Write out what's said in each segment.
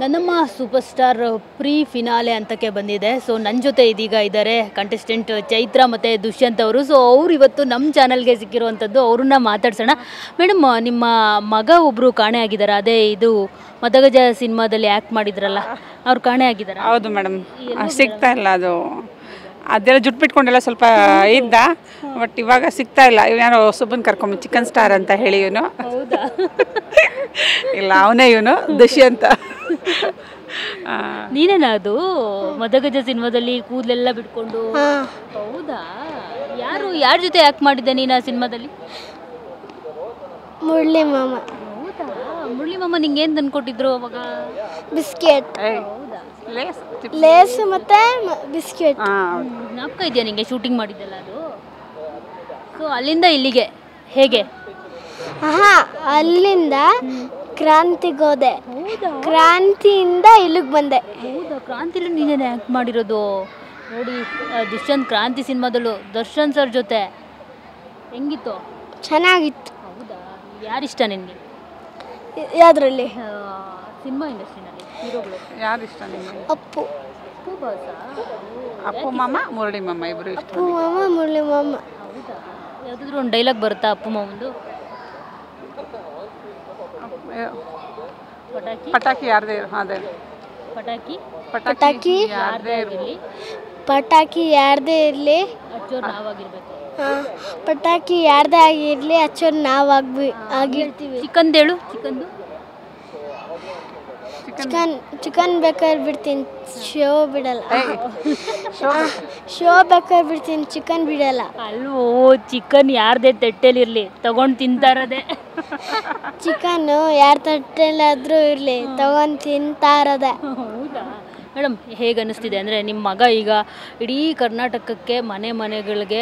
ನನ್ನಮ್ಮ super star pre finale ಅಂತಕ್ಕೆ ಬಂದಿದೆ. So ನನ್ನ ಜೊತೆ ಇದೀಗ ಇದ್ದಾರೆ ಕಂಟೆಸ್ಟೆಂಟ್ ಚೈತ್ರ ಮತ್ತು ದುಷ್ಯಂತ್ ಅವರು. ಸೊ ಅವ್ರು ಇವತ್ತು ನಮ್ಮ ಚಾನಲ್ಗೆ ಸಿಕ್ಕಿರುವಂಥದ್ದು. ಅವ್ರನ್ನ ಮಾತಾಡ್ಸೋಣ. ಮೇಡಮ್, ನಿಮ್ಮ ಮಗ ಒಬ್ಬರು ಕಾಣೆ ಆಗಿದ್ದಾರೆ. ಅದೇ ಇದು ಮದಗಜ ಸಿನಿಮಾದಲ್ಲಿ ಆ್ಯಕ್ಟ್ ಮಾಡಿದ್ರಲ್ಲ, ಅವ್ರು ಕಾಣೆ ಆಗಿದ್ದಾರೆ. ಹೌದು ಮೇಡಮ್, ಸಿಗ್ತಾ ಇಲ್ಲ. ಅದೆಲ್ಲ ಜುಟ್ಟು ಬಿಟ್ಕೊಂಡೆಲ್ಲ ಸ್ವಲ್ಪ ಇದ್ದ, ಬಟ್ ಇವಾಗ ಸಿಗ್ತಾ ಇಲ್ಲ. ಇವನು ಹೊಸಬನ್ ಕರ್ಕೊಂಬ ಚಿಕನ್ ಸ್ಟಾರ್ ಅಂತ ಹೇಳಿ ಇವನು. ಹೌದಾ? ಇಲ್ಲ, ಅವನೇ ಇವನು ದುಷ್ಯಂತ. ನೀನೇನಾ ಅದು ಮದಗಜ ಸಿನಿಮಾದಲ್ಲಿ ಕೂದಲೆಲ್ಲ ಬಿಟ್ಕೊಂಡು? ಹೌದಾ? ಯಾರ ಜೊತೆ ಆ್ಯಕ್ಟ್ ಮಾಡಿದ್ದೆ ನೀನು ಆ ಸಿನಿಮಾದಲ್ಲಿ? ಮುರಳಿ ಮಾಮ. ಹೌದಾ? ಮುರಳಿ ಮಾಮ ನಿಂಗೆ ಏನು ತಂದ್ಕೊಟ್ಟಿದ್ರು ಅವಾಗ? ಬಿಸ್ಕೆಟ್, ಹೌದಾ? ಲೇಸ್ ಮತ್ತೆ ಬಿಸ್ಕೆಟ್. ಜ್ಞಾಪಕ ಇದೆಯಾ ನಿಂಗೆ ಶೂಟಿಂಗ್ ಮಾಡಿದ್ದೆಲ್ಲ ಅದು? ಸೊ ಅಲ್ಲಿಂದ ಇಲ್ಲಿಗೆ ಹೇಗೆ? ಅಲ್ಲಿಂದ ಕ್ರಾಂತಿಗೆ ಹೋದೆ. ಕ್ರಾಂತಿಯಿಂದ ಇಲ್ಲಿಗೆ ಬಂದೆ. ಹೌದಾ? ಕ್ರಾಂತಿಲಿ ನೀನೇನು ಆ್ಯಕ್ಟ್ ಮಾಡಿರೋದು? ನೋಡಿ, ದುಷ್ಯಂತ್ ಕ್ರಾಂತಿ ಸಿನಿಮಾದಲ್ಲೂ ದರ್ಶನ್ ಸರ್ ಜೊತೆ ಹೆಂಗಿತ್ತು? ಚೆನ್ನಾಗಿತ್ತು. ಹೌದಾ? ಯಾರಿಷ್ಟ ನಿನಗೆ ಯಾವ್ದ್ರಲ್ಲಿ? ಸಿನಿಮಾ ಇಂಡಸ್ಟ್ರಿನಲ್ಲಿ ಹೀರೋಗಳು ಯಾರು ಇಷ್ಟ ನಿಮಗೆ? ಅಪ್ಪು. ಅಪ್ಪು ಬಾಸ? ಅಪ್ಪು ಮಾಮ, ಮುರಳಿ ಮಾಮ ಇಬ್ಬರು ಇಷ್ಟ. ಅಪ್ಪು ಮಾಮ, ಮುರಳಿ ಮಾಮ. ಹೌದಾ? ಯಾವುದಾದ್ರೂ ಒಂದು ಡೈಲಾಗ್ ಬರುತ್ತಾ ಅಪ್ಪು ಮಾವಂದು? ಪಟಾಕಿ ಪಟಾಕಿ ಯಾರದೇ? ಅದೇ ಪಟಾಕಿ ಪಟಾಕಿ ಯಾರದೇ ಇರಲಿ, ಪಟಾಕಿ ಯಾರ್ದೇ ಇರಲಿ, ಹಚ್ಚೋರು ನಾವಾಗಿರ್ಬೇಕು. ಪಟಾಕಿ ಯಾರ್ದೇ ಆಗಿರ್ಲಿ, ಹಚ್ಚೋರು ನಾವು ಆಗಿರ್ತೀವಿ. ಚಿಕನ್ ಹೇಳು. ಚಿಕನ್ದು ಚಿಕನ್ ಬೇಕಾದ್ರೆ ಬಿಡ್ತೀನಿ, ಶೋ ಬಿಡಲ್ಲ. ಶೋ ಬೇಕಾದ್ರೆ ಬಿಡ್ತೀನಿ, ಚಿಕನ್ ಬಿಡಲ್ಲ. ಅಲ್ವೋ, ಚಿಕನ್ ಯಾರದೇ ತಟ್ಟೆಲಿರಲಿ ತಗೊಂಡು ತಿಂತಾರದೆ. ಚಿಕನ್ ಯಾರ ತಟ್ಟೆಲಾದ್ರೂ ಇರಲಿ ತಗೊಂಡು ತಿಂತಾರದೆ. ಹೌದಾ? ಮೇಡಮ್, ಹೇಗೆ ಅನ್ನಿಸ್ತಿದೆ ಅಂದರೆ ನಿಮ್ಮ ಮಗ ಈಗ ಇಡೀ ಕರ್ನಾಟಕಕ್ಕೆ ಮನೆಗಳಿಗೆ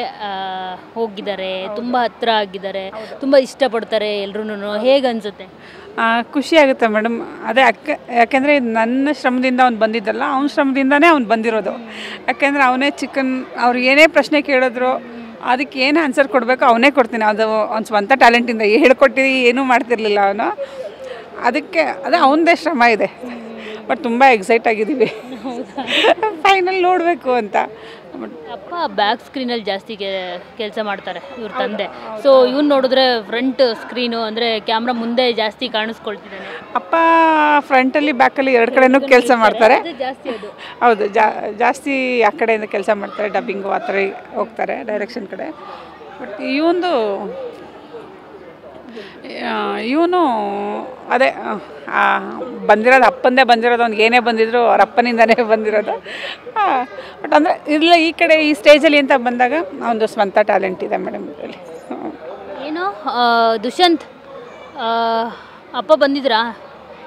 ಹೋಗಿದ್ದಾರೆ, ತುಂಬ ಹತ್ತಿರ ಆಗಿದ್ದಾರೆ, ತುಂಬ ಇಷ್ಟಪಡ್ತಾರೆ ಎಲ್ರೂ. ಹೇಗೆ ಅನಿಸುತ್ತೆ? ಖುಷಿ ಆಗುತ್ತೆ ಮೇಡಮ್. ಅದೇ ಯಾಕೆಂದರೆ ನನ್ನ ಶ್ರಮದಿಂದ ಅವ್ನು ಬಂದಿದ್ದಲ್ಲ, ಅವ್ನ ಶ್ರಮದಿಂದನೇ ಅವ್ನು ಬಂದಿರೋದು. ಯಾಕೆಂದರೆ ಅವನೇ ಚಿಕನ್, ಅವ್ರು ಏನೇ ಪ್ರಶ್ನೆ ಕೇಳಿದ್ರು ಅದಕ್ಕೆ ಏನು ಆನ್ಸರ್ ಕೊಡಬೇಕು ಅವನೇ ಕೊಡ್ತೀನಿ. ಅದು ಅವ್ನ ಸ್ವಂತ ಟ್ಯಾಲೆಂಟಿಂದ ಹೇಳ್ಕೊಟ್ಟು ಏನೂ ಮಾಡ್ತಿರ್ಲಿಲ್ಲ ಅವನು. ಅದಕ್ಕೆ ಅದೇ ಅವನದೇ ಶ್ರಮ ಇದೆ. ಬಟ್ ತುಂಬ ಎಕ್ಸೈಟ್ ಆಗಿದ್ದೀವಿ ಫೈನಲ್ ನೋಡಬೇಕು ಅಂತ. ಅಪ್ಪ ಬ್ಯಾಕ್ ಸ್ಕ್ರೀನಲ್ಲಿ ಜಾಸ್ತಿ ಕೆಲಸ ಮಾಡ್ತಾರೆ ಇವ್ರ ತಂದೆ. ಸೊ ಇವ್ನು ನೋಡಿದ್ರೆ ಫ್ರಂಟ್ ಸ್ಕ್ರೀನು ಅಂದರೆ ಕ್ಯಾಮ್ರಾ ಮುಂದೆ ಜಾಸ್ತಿ ಕಾಣಿಸ್ಕೊಳ್ತಿದ್ದಾನೆ. ಅಪ್ಪ ಫ್ರಂಟಲ್ಲಿ ಬ್ಯಾಕಲ್ಲಿ ಎರಡು ಕಡೆನೂ ಕೆಲಸ ಮಾಡ್ತಾರೆ. ಜಾಸ್ತಿ ಅದು. ಹೌದು, ಜಾಸ್ತಿ ಆ ಕಡೆಯಿಂದ ಕೆಲಸ ಮಾಡ್ತಾರೆ. ಡಬ್ಬಿಂಗು ಆ ಥರ ಹೋಗ್ತಾರೆ, ಡೈರೆಕ್ಷನ್ ಕಡೆ. ಬಟ್ ಇವನು ಅದೇ ಬಂದಿರೋದು ಅಪ್ಪಂದೇ ಬಂದಿರೋದು. ಅವ್ನಿಗೆ ಏನೇ ಬಂದಿದ್ರು ಅವ್ರ ಅಪ್ಪನಿಂದನೇ ಬಂದಿರೋದು. ಬಟ್ ಅಂದರೆ ಇಲ್ಲ, ಈ ಕಡೆ ಈ ಸ್ಟೇಜಲ್ಲಿ ಅಂತ ಬಂದಾಗ ಅವನದು ಸ್ವಂತ ಟ್ಯಾಲೆಂಟ್ ಇದೆ ಮೇಡಮ್ ಇದರಲ್ಲಿ. ಏನು ದುಷ್ಯಂತ್, ಅಪ್ಪ ಬಂದಿದ್ರಾ?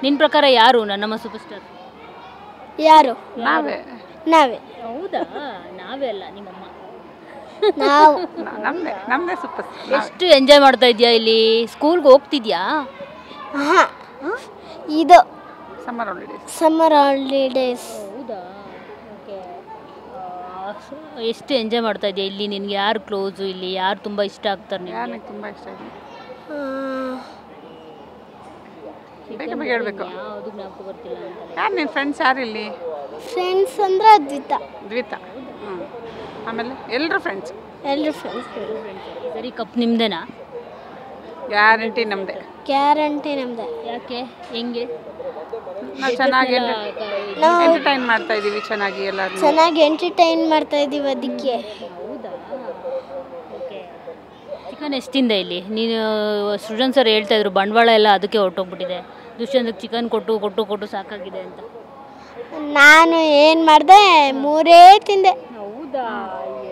ನಿನ್ನ ಪ್ರಕಾರ ಯಾರು ನನ್ನಮ್ಮ ಸೂಪರ್ ಸ್ಟಾರ್? ಯಾರು? ನಾವೇ. ಹೌದಾ? ನಾವೇ ಅಲ್ಲ, ನಿಮ್ಮಮ್ಮ. ನಾವು ನಮ್ಮದೇ ಸೂಪರ್ ಸ್ಟಾರ್. ಎಷ್ಟು ಎಂಜಾಯ್ ಮಾಡ್ತಾ ಇದೆಯಾ ಇಲ್ಲಿ? ಸ್ಕೂಲ್ಗೆ ಹೋಗ್ತಿದ್ಯಾ? ಇದು ಸಮ್ಮರ್ ಹಾಲಿಡೇಸ್. ಹೌದಾ? ಓಕೆ. ಎಷ್ಟು ಎಂಜಾಯ್ ಮಾಡ್ತಾ ಇದೆಯಾ ಇಲ್ಲಿ? ನಿನಗೆ ಯಾರು ಕ್ಲೋಸು ಇಲ್ಲಿ? ಯಾರು ತುಂಬ ಇಷ್ಟ ಆಗ್ತಾರೆ ನಿನಗೆ? ನನಗೆ ತುಂಬ ಇಷ್ಟ ಇದೆ. ಹೇಳ್ಬೇಕು. ಯಾವುದು ಜ್ಞಾಪಕ ಬರ್ತಿಲ್ಲ ಅಂತ. ಯಾರು ನಿನ್ನ ಫ್ರೆಂಡ್ಸ್? ಯಾರು ಇಲ್ಲಿ ಫ್ರೆಂಡ್ಸ್ ಅಂದ್ರೆ ದ್ವಿತಾ. ಆಮೇಲೆ ಎಲ್ಲರೂ ಫ್ರೆಂಡ್ಸ್. ಸರಿ, ಕಪ್ ನಿಮ್ದೇನಾ? ಗ್ಯಾರಂಟಿ ನಮ್ಮದೇ. ಯಾಕೆ? ಹೆಂಗೆ? ನಾವು ಚೆನ್ನಾಗಿ ಎಂಟರ್ಟೈನ್ ಮಾಡ್ತಾ ಇದ್ದೀವಿ. ಚೆನ್ನಾಗಿ ಎಂಟರ್ಟೈನ್ ಮಾಡ್ತಾ ಇದ್ದೀವಿ ಅದಕ್ಕೆ. ಹೌದಾ? ಓಕೆ. ಚಿಕನ್ ಎಷ್ಟಿಂದ ಇಲ್ಲಿ? ನೀನು ಸೃಜನ್ ಸರ್ ಹೇಳ್ತಾ ಇದ್ರು ಬಂಡವಾಳ ಎಲ್ಲ ಅದಕ್ಕೆ ಹೊರಟೋಗ್ಬಿಟ್ಟಿದೆ, ದುಷ್ಯಂತಕ್ಕೆ ಚಿಕನ್ ಕೊಟ್ಟು ಸಾಕಾಗಿದೆ ಅಂತ. ನಾನು ಏನು ಮಾಡಿದೆ? 3 ತಿಂದೆ. ಹೌದಾ?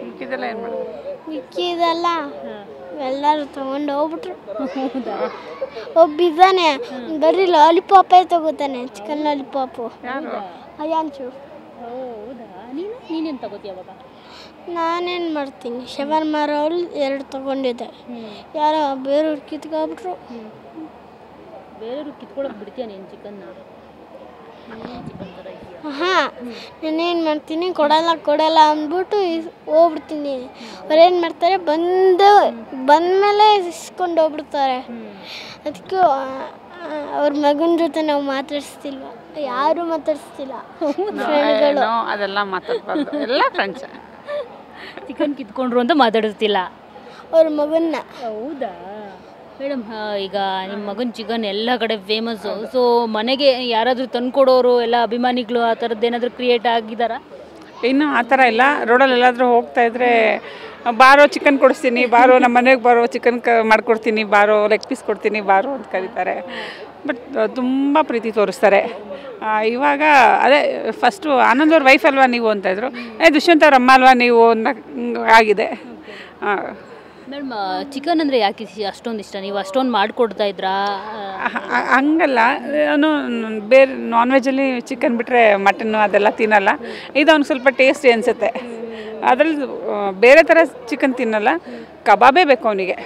ಮಿಕ್ಕಿದೆಲ್ಲ ಏನು ಮಾಡೋದು? ಮಿಕ್ಕಿದೆಲ್ಲ ಎಲ್ಲರೂ ತೊಗೊಂಡು ಹೋಗ್ಬಿಟ್ರು. ಒಬ್ಬಿದ್ದಾನೆ ಬರೀ ಲಾಲಿಪಾಪೇ ತಗೋತಾನೆ, ಚಿಕನ್ ಲಾಲಿಪಾಪು. ಅಯ್ಯಾಂಚು. ಹೌದಾ? ನೀನೇನು ತಗೋತೀಯ ಅವಾಗ? ನಾನೇನು ಮಾಡ್ತೀನಿ, ಶವರ್ಮ ರೋಲ್ 2 ತೊಗೊಂಡಿದ್ದೆ. ಯಾರೋ ಬೇರೆಯವ್ರು ಕಿತ್ಕೊಬಿಟ್ರು. ಬೇರೆಯವ್ರು ಕಿತ್ಕೊಳಕ್ಕೆ ಬಿಡ್ತೀಯ ನೀನು ಚಿಕನ್ನ? ನಾನೇನು ಮಾಡ್ತೀನಿ, ಕೊಡಲ್ಲ ಅಂದ್ಬಿಟ್ಟು ಹೋಗ್ಬಿಡ್ತೀನಿ. ಅವ್ರೇನು ಮಾಡ್ತಾರೆ, ಬಂದಮೇಲೆ ಇಸ್ಕೊಂಡು ಹೋಗ್ಬಿಡ್ತಾರೆ. ಅದಕ್ಕೆ ಅವ್ರ ಮಗನ ಜೊತೆ ನಾವು ಮಾತಾಡಿಸ್ತಿಲ್ವ, ಯಾರು ಮಾತಾಡಿಸ್ತಿಲ್ಲ. ಫ್ರೆಂಡ್ಗಳು ನೋ, ಅದೆಲ್ಲ ಮಾತಾಡ್ಬಾರ್ದು, ಎಲ್ಲ ಫ್ರೆಂಡ್ಸ್. ಚಿಕನ್ ಕಿತ್ಕೊಂಡ್ರು ಅಂತ ಮಾತಾಡಿಸ್ತಿಲ್ಲ. ಅವ್ರ ಮಗನ್ನ. ಹೌದಾ ಮೇಡಮ್, ಈಗ ನಿಮ್ಮ ಮಗನ ಚಿಕನ್ ಎಲ್ಲ ಕಡೆ ಫೇಮಸ್ಸು. ಸೊ ಮನೆಗೆ ಯಾರಾದರೂ ತಂದ್ಕೊಡೋರು ಎಲ್ಲ ಅಭಿಮಾನಿಗಳು ಆ ಥರದ್ದು ಏನಾದರೂ ಕ್ರಿಯೇಟ್ ಆಗಿದ್ದಾರಾ? ಇನ್ನು ಆ ಥರ ಇಲ್ಲ. ರೋಡಲ್ಲಿ ಎಲ್ಲಾದರೂ ಹೋಗ್ತಾ ಇದ್ರೆ ಬಾರೋ ಚಿಕನ್ ಕೊಡಿಸ್ತೀನಿ, ಬಾರೋ ನಮ್ಮ ಮನೆಗೆ ಬಾರೋ ಚಿಕನ್ ಮಾಡಿಕೊಡ್ತೀನಿ, ಬಾರೋ ಲೆಗ್ ಪೀಸ್ ಕೊಡ್ತೀನಿ, ಬಾರೋ ಅಂತ ಕರೀತಾರೆ. ಬಟ್ ತುಂಬ ಪ್ರೀತಿ ತೋರಿಸ್ತಾರೆ. ಇವಾಗ ಅದೇ ಫಸ್ಟು ಆನಂದ್ ಅವ್ರ ವೈಫ್ ಅಲ್ವಾ ನೀವು ಅಂತ ಇದ್ರು, ದುಷ್ಯಂತ್ ಅವ್ರ ಅಮ್ಮ ಅಲ್ವಾ ನೀವು ಅಂತ ಆಗಿದೆ. ಮೇಡಮ್, ಚಿಕನ್ ಅಂದರೆ ಯಾಕೆ ಅಷ್ಟೊಂದು ಇಷ್ಟ? ನೀವು ಅಷ್ಟೊಂದು ಮಾಡಿಕೊಡ್ತಾ ಇದ್ರಾ? ಹಂಗಲ್ಲ, ಅವನು ಬೇರೆ ನಾನ್ ವೆಜ್ಜಲ್ಲಿ ಚಿಕನ್ ಬಿಟ್ಟರೆ ಮಟನ್ನು ಅದೆಲ್ಲ ತಿನ್ನಲ್ಲ. ಇದು ಅವ್ನಿಗೆ ಸ್ವಲ್ಪ ಟೇಸ್ಟಿ ಅನಿಸುತ್ತೆ. ಅದರಲ್ಲಿ ಬೇರೆ ಥರ ಚಿಕನ್ ತಿನ್ನಲ್ಲ, ಕಬಾಬೇ ಬೇಕು ಅವನಿಗೆ.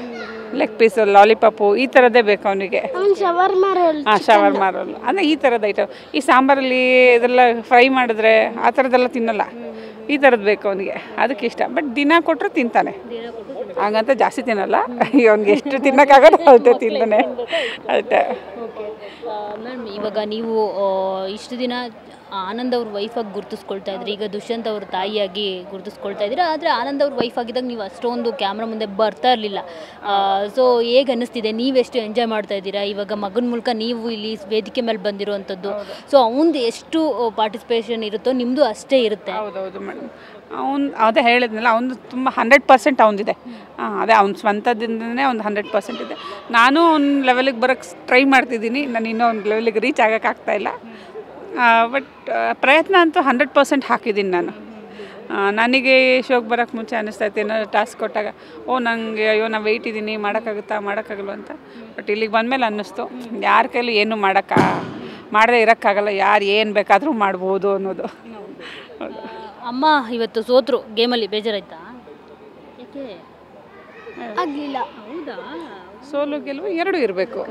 ಲೆಗ್ ಪೀಸು, ಲಾಲಿಪಾಪು ಈ ಥರದ್ದೇ ಬೇಕು ಅವನಿಗೆ. Shawarma roll. ಶವರ್ಮಾ ರೋಲ್ ಅಂದರೆ ಈ ಥರದ ಐಟಮ್. ಈ ಸಾಂಬಾರಲ್ಲಿ ಇದೆಲ್ಲ ಫ್ರೈ ಮಾಡಿದ್ರೆ ಆ ಥರದ್ದೆಲ್ಲ ತಿನ್ನಲ್ಲ, ಈ ಥರದ್ದು ಬೇಕು ಅವನಿಗೆ. ಅದಕ್ಕೆ ಇಷ್ಟ. ಬಟ್ ದಿನ ಕೊಟ್ಟರು ತಿಂತಾನೆ, ಹಾಗಂತ ಜಾಸ್ತಿ ತಿನ್ನಲ್ಲ. ಅವ್ನಿಗೆ ಎಷ್ಟು ತಿನ್ನೋಕ್ಕಾಗೋದು ಅಷ್ಟೇ ತಿಂತಾನೆ ಅಷ್ಟೇ. ಮ್ಯಾಮ್, ಇವಾಗ ನೀವು ಇಷ್ಟು ದಿನ ಆನಂದ್ ಅವ್ರ ವೈಫಾಗಿ ಗುರುತಿಸ್ಕೊಳ್ತಾ ಇದ್ರಿ, ಈಗ ದುಷ್ಯಂತ್ ಅವ್ರ ತಾಯಿಯಾಗಿ ಗುರುತಿಸ್ಕೊಳ್ತಾ ಇದ್ದೀರಾ. ಆದರೆ ಆನಂದ್ ಅವ್ರ ವೈಫ್ ಆಗಿದ್ದಾಗ ನೀವು ಅಷ್ಟೊಂದು ಕ್ಯಾಮ್ರಾ ಮುಂದೆ ಬರ್ತಾ ಇರಲಿಲ್ಲ. ಸೊ ಹೇಗೆ ಅನ್ನಿಸ್ತಿದೆ? ನೀವೆಷ್ಟು ಎಂಜಾಯ್ ಮಾಡ್ತಾ ಇದ್ದೀರಾ? ಇವಾಗ ಮಗನ ಮೂಲಕ ನೀವು ಇಲ್ಲಿ ವೇದಿಕೆ ಮೇಲೆ ಬಂದಿರುವಂಥದ್ದು. ಸೊ ಅವನದು ಎಷ್ಟು ಪಾರ್ಟಿಸಿಪೇಷನ್ ಇರುತ್ತೋ ನಿಮ್ಮದು ಅಷ್ಟೇ ಇರುತ್ತೆ. ಹೌದೌದು ಮೇಡಮ್. ಅದೇ ಹೇಳಿದ್ನಲ್ಲ, ಅವನು ತುಂಬ 100% ಅವನದಿದೆ. ಅದೇ ಅವ್ನ ಸ್ವಂತದಿಂದನೇ ಒಂದು 100% ಇದೆ. ನಾನು ಅವ್ನ ಲೆವೆಲಿಗೆ ಬರೋಕ್ಕೆ ಟ್ರೈ ಮಾಡ್ತಿದ್ದೀನಿ. ನಾನು ಇನ್ನೂ ಒಂದು ಲೆವೆಲಿಗೆ ರೀಚ್ ಆಗೋಕ್ಕಾಗ್ತಾಯಿಲ್ಲ. ಬಟ್ ಪ್ರಯತ್ನ ಅಂತೂ 100% ಹಾಕಿದ್ದೀನಿ ನಾನು. ನನಗೆ ಶೋಗೆ ಬರೋಕ್ಕೆ ಮುಂಚೆ ಅನ್ನಿಸ್ತಾಯಿತ್ತು, ಏನಾದ್ರು ಟಾಸ್ಕ್ ಕೊಟ್ಟಾಗ ನನಗೆ ಅಯ್ಯೋ ನಾನು ವೆಯ್ಟ್ ಇದ್ದೀನಿ, ಮಾಡೋಕ್ಕಾಗಲ್ವ ಅಂತ. ಬಟ್ ಇಲ್ಲಿಗೆ ಬಂದಮೇಲೆ ಅನ್ನಿಸ್ತು, ಯಾರ ಕೈಲಿ ಏನೂ ಮಾಡದೇ ಇರೋಕ್ಕಾಗಲ್ಲ, ಯಾರು ಏನು ಬೇಕಾದರೂ ಮಾಡ್ಬೋದು ಅನ್ನೋದು. ಅಮ್ಮ ಇವತ್ತು ಸೋತ್ರು ಗೇಮಲ್ಲಿ, ಬೇಜಾರಾಯ್ತಾ? ಯಾಕೆ? ಆಗಲಿಲ್ಲ. ಹೌದಾ? ಸೋಲು ಗೆಲುವು ಎರಡೂ ಇರಬೇಕು.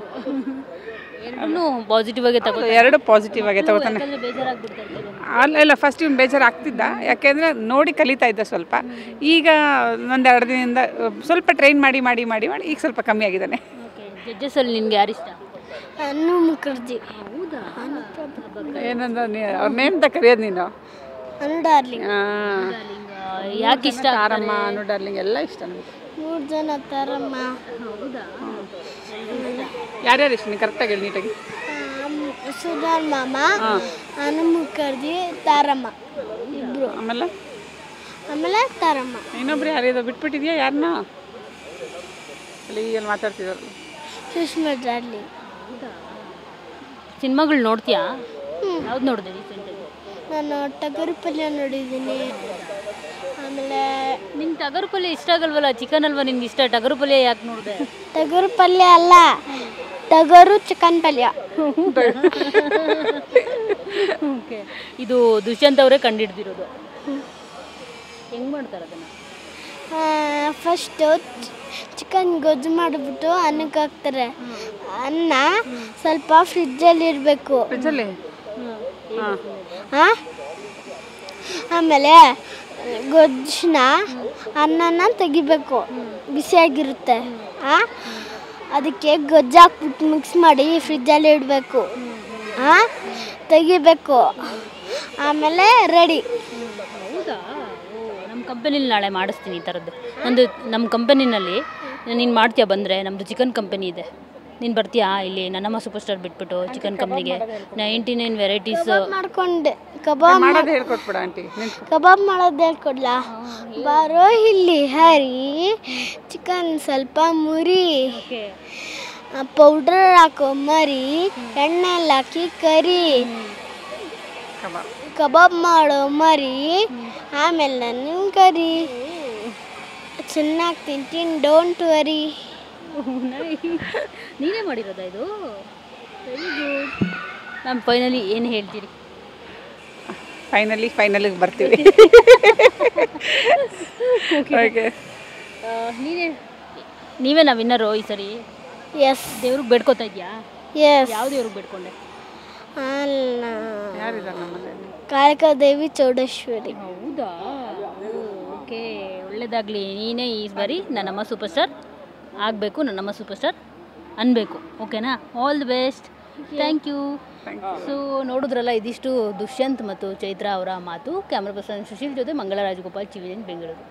ಎರಡೂ ಪಾಸಿಟಿವ್ ಆಗಿ ತಗೋ. ಎರಡು ಪಾಸಿಟಿವ್ ಆಗಿ ತಗೋತಾನೆ. ಅಲ್ಲ, ಫಸ್ಟ್ ಇವ್ನು ಬೇಜಾರು ಆಗ್ತಿದ್ದ, ಯಾಕೆಂದರೆ ನೋಡಿ ಕಲಿತಾ ಇದ್ದ ಸ್ವಲ್ಪ. ಈಗ ಒಂದು 2 ದಿನದಿಂದ ಸ್ವಲ್ಪ ಟ್ರೈನ್ ಮಾಡಿ ಈಗ ಸ್ವಲ್ಪ ಕಮ್ಮಿ ಆಗಿದ್ದಾನೆ. ಜಡ್ಜಸಲ್ಲಿ ನಿನ್ಗೆ ಯಾರು ಇಷ್ಟ? ಅನ್ನು ಮುಖರ್ಜಿ. ಹೌದಾ? ಏನಂದ ಅವ್ರ ನೇಮ್ ತ ಕರೆಯೋದು ನೀನು? ಅನು ಡಾರ್ಲಿಂಗ್. ಯಾಕೆ ಇಷ್ಟ? ತಾರಮ್ಮ, ಅನು ಡಾರ್ಲಿಂಗ್ ಎಲ್ಲ ಇಷ್ಟ ನಮಗೆ. 3 ಜನ ತಾರಮ್ಮ. ಹೌದಾ? ಯಾರ್ಯಾರು ಇಷ್ಟ? ನೀನು ಕರೆಕ್ಟಾಗಿ ಹೇಳಿ ನೀಟಾಗಿ. ಸುಧಾರ್ ಮಾಮ, ಅನು ಮುಖರ್ಜಿ, ತಾರಮ್ಮ ಇಬ್ರು. ಆಮೇಲೆ ತಾರಮ್ಮ. ಇನ್ನೊಬ್ರು ಯಾರಿದ ಬಿಟ್ಬಿಟ್ಟಿದ್ಯಾ? ಯಾರನ್ನ ಅಲ್ಲಿ ಮಾತಾಡ್ತಿದ್ರು? ಸುಷ್ಮಾ ಡಾರ್ಲಿಂಗ್. ಸಿನಿಮಾಗಳು ನೋಡ್ತೀಯಾ? ಯಾವ್ದು ನೋಡಿದೆ ರೀಸೆಂಟಾಗಿ? ನಾನು ಟಗರು ಪಲ್ಯ ನೋಡಿದ್ದೀನಿ. ಆಮೇಲೆ ನಿಂಗೆ ಟಗರು ಪಲ್ಯ ಇಷ್ಟ ಆಗಲ್ವಲ್ಲ? ಚಿಕನ್ ಅಲ್ವಾ ನಿನ್ಗೆ ಇಷ್ಟ? ಟಗರು ಪಲ್ಯ ಯಾಕೆ ನೋಡಿದೆ? ಟಗರು ಪಲ್ಯ ಅಲ್ಲ, ಟಗರು ಚಿಕನ್ ಪಲ್ಯ. ಓಕೆ. ಇದು ದುಷ್ಯಂತ್ ಅವರೇ ಕಂಡುಹಿಡ್ದಿರೋದು. ಹೆಂಗೆ ಮಾಡ್ತಾರೆ ಅದನ್ನು? ಫಸ್ಟು ಚಿಕನ್ ಗೊಜ್ಜು ಮಾಡಿಬಿಟ್ಟು ಅನ್ನಕ್ಕೆ ಹಾಕ್ತಾರೆ. ಅನ್ನ ಸ್ವಲ್ಪ ಫ್ರಿಜ್ಜಲ್ಲಿ ಇರಬೇಕು. ಆಮೇಲೆ ಗೊಜ್ಜನ್ನ ಅನ್ನನ ತೆಗಿಬೇಕು, ಬಿಸಿಯಾಗಿರುತ್ತೆ. ಅದಕ್ಕೆ ಗೊಜ್ಜು ಹಾಕ್ಬಿಟ್ಟು ಮಿಕ್ಸ್ ಮಾಡಿ ಫ್ರಿಜ್ಜಲ್ಲಿ ಇಡಬೇಕು, ತೆಗಿಬೇಕು. ಆಮೇಲೆ ರೆಡಿ. ಹೌದಾ? ನಮ್ಮ ಕಂಪನಿಲಿ ನಾಳೆ ಮಾಡಿಸ್ತೀನಿ ಈ ಥರದ್ದು. ನಮ್ಮ ಕಂಪನಿನಲ್ಲಿ ನೀನು ಮಾಡ್ತೀಯಾ? ಬಂದರೆ ನಮ್ಮದು ಚಿಕನ್ ಕಂಪನಿ ಇದೆ, ನೀನು ಬರ್ತೀಯಾ? ಇಲ್ಲಿ ನನ್ನಮ್ಮ ಸೂಪರ್ ಸ್ಟಾರ್ ಬಿಟ್ಬಿಟ್ಟು ಚಿಕನ್ ಕಂಪ್ನಿಗೆ 99 ವೆರೈಟೀಸ್ ಮಾಡ್ಕೊಂಡೆ. ಕಬಾಬ್ ಮಾಡೋದು ಹೇಳ್ಕೊಟ್ಬಿಡ ಆಂಟಿ. ಕಬಾಬ್ ಮಾಡೋದು ಹೇಳ್ಕೊಡ್ಲಾ? ಬಾರೋ ಇಲ್ಲಿ ಹರಿ, ಚಿಕನ್ ಸ್ವಲ್ಪ ಮುರಿ, ಪೌಡರ್ ಹಾಕೋ ಮರಿ, ಎಣ್ಣೆಲ್ಲಿ ಹಾಕಿ ಕರಿ, ಕಬಾಬ್ ಮಾಡೋ ಮರಿ, ಆಮೇಲೆ ನನ್ನ ಕರಿ. ಚೆನ್ನಾಗಿ ತಿಂತೀನಿ, ಡೋಂಟ್ ವರಿ. ನೀನೇ ಮಾಡಿರೋದಾ ಇದು? Very good ma'am. ಫೈನಲಿ ಏನು ಹೇಳ್ತೀರಿ? ಫೈನಲಿಗೆ ಬರ್ತೀವಿ. ಓಕೆ. ನೀವೇನಾ ವಿನ್ನರು ಈ ಸರಿ? ಎಸ್. ದೇವ್ರಿಗೆ ಬೇಡ್ಕೋತಾ ಇದೆಯಾ? ಎಸ್. ಯಾವ ದೇವ್ರಿಗೆ ಬೇಡ್ಕೊಂಡೆ? ಅಲ್ಲ, ಯಾರಿದ್ದಾರೆ ನಮ್ಮಲ್ಲಿ? ಕಾಳಿಕಾದೇವಿ ಚೌಡೇಶ್ವರಿ. ಹೌದಾ? ಓಕೆ, ಒಳ್ಳೇದಾಗಲಿ. ನೀನೇ ಈ ಬಾರಿ ನನ್ನಮ್ಮ ಸೂಪರ್ ಸ್ಟಾರ್ ಆಗಬೇಕು, ನನ್ನಮ್ಮ ಸೂಪರ್ ಸ್ಟಾರ್ ಅನ್ಬೇಕು. ಓಕೆನಾ? All the best. Thank you. So ನೋಡಿದ್ರಲ್ಲ, ಇದಿಷ್ಟು ದುಷ್ಯಂತ್ ಮತ್ತು ಚೈತ್ರ ಅವರ ಮಾತು. ಕ್ಯಾಮ್ರಾ ಪರ್ಸನ್ ಸುಶೀಲ್ ಜೊತೆ ಮಂಗಳ ರಾಜಗೋಪಾಲ್, ಚಿವಿಎನ್ ಬೆಂಗಳೂರು.